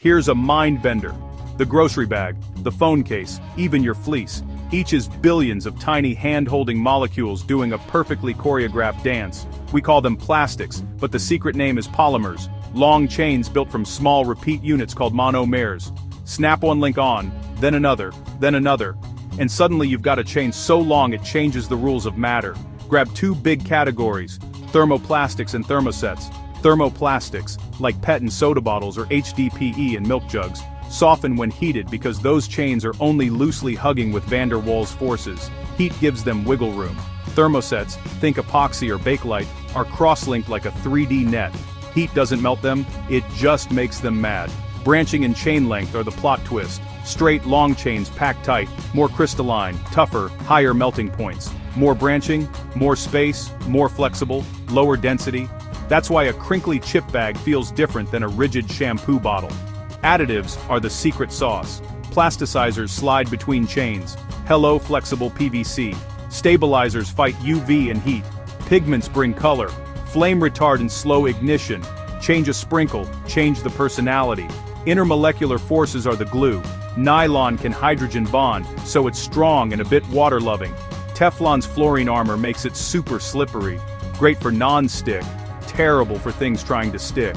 Here's a mind bender. The grocery bag, the phone case, even your fleece. Each is billions of tiny hand-holding molecules doing a perfectly choreographed dance. We call them plastics, but the secret name is polymers. Long chains built from small repeat units called monomers. Snap one link on, then another, and suddenly you've got a chain so long it changes the rules of matter. Grab two big categories, thermoplastics and thermosets. Thermoplastics, like PET and soda bottles or HDPE and milk jugs, soften when heated because those chains are only loosely hugging with van der Waals forces. Heat gives them wiggle room. Thermosets, think epoxy or Bakelite, are cross-linked like a 3D net. Heat doesn't melt them, it just makes them mad. Branching and chain length are the plot twist. Straight, long chains packed tight, more crystalline, tougher, higher melting points. More branching, more space, more flexible, lower density. That's why a crinkly chip bag feels different than a rigid shampoo bottle. Additives are the secret sauce. Plasticizers slide between chains. Hello flexible PVC. Stabilizers fight UV and heat. Pigments bring color. Flame retardants slow ignition. Change a sprinkle, change the personality. Intermolecular forces are the glue. Nylon can hydrogen bond, so it's strong and a bit water-loving. Teflon's fluorine armor makes it super slippery. Great for non-stick. Terrible for things trying to stick.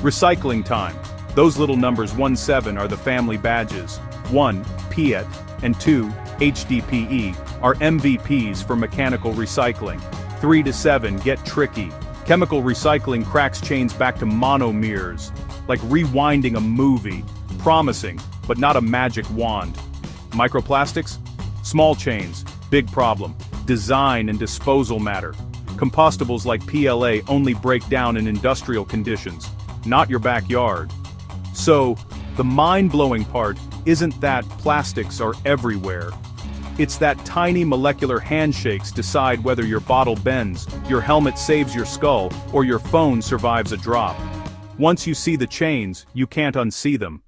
Recycling time. Those little numbers 1-7 are the family badges. 1, PET, and 2, HDPE, are MVPs for mechanical recycling. 3 to 7 get tricky. Chemical recycling cracks chains back to monomers, like rewinding a movie. Promising, but not a magic wand. Microplastics? Small chains, big problem. Design and disposal matter. Compostables like PLA only break down in industrial conditions, not your backyard. So, the mind-blowing part isn't that plastics are everywhere. It's that tiny molecular handshakes decide whether your bottle bends, your helmet saves your skull, or your phone survives a drop. Once you see the chains, you can't unsee them.